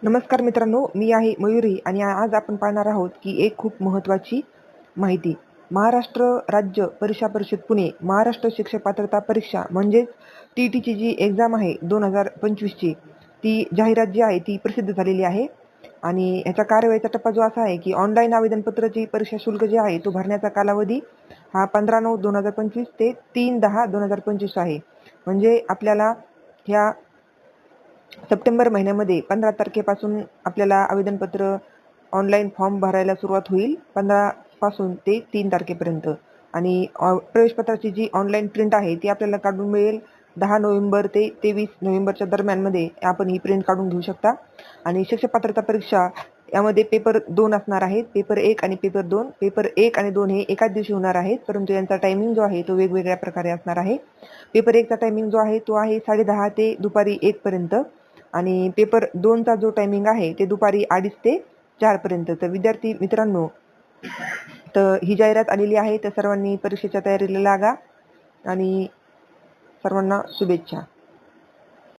नमस्कार मित्रांनो, मी आहे मयुरी आणि आज आपण पाहणार आहोत की एक खूप महत्त्वाची माहिती. महाराष्ट्र राज्य परीक्षा परिषद पुणे महाराष्ट्र शिक्षक पात्रता परीक्षा म्हणजेच टी-ईटीची जी एक्झाम आहे 2025ची, ती जाहिरात जी आहे ती प्रसिद्ध झालेली आहे. आणि ह्याचा कार्यवाहीचा टप्पा जो असा आहे की ऑनलाईन आवेदनपत्राची परीक्षा शुल्क जे आहे तो भरण्याचा कालावधी हा 15/9/2025 ते 3/10/2025 आहे. म्हणजे आपल्याला ह्या सप्टेंबर महिन्यामध्ये 15 तारखेपासून आपल्याला आवेदनपत्र ऑनलाईन फॉर्म भरायला सुरुवात होईल 15 पासून ते 3 तारखेपर्यंत. आणि प्रवेशपत्राची जी ऑनलाईन प्रिंट आहे ती आपल्याला काढून मिळेल 10 नोव्हेंबर ते 23 नोव्हेंबरच्या दरम्यानमध्ये आपण ही प्रिंट काढून घेऊ शकता. आणि शिक्षक पात्रता परीक्षा यामध्ये पेपर 2 असणार आहेत. पेपर 1 आणि पेपर 2. पेपर 1 आणि 2 हे एकाच दिवशी होणार आहेत, परंतु यांचा टायमिंग जो आहे तो वेगवेगळ्या प्रकारे असणार आहे. पेपर 1चा टायमिंग जो आहे तो आहे 10:30 ते दुपारी 1 पर्यंत. आणि पेपर 2चा जो टायमिंग आहे ते दुपारी 2:30 ते 4 पर्यंत. तर विद्यार्थी मित्रांनो, तर ही जाहिरात आलेली आहे, तर सर्वांनी परीक्षेच्या तयारीला लागा आणि सर्वांना शुभेच्छा.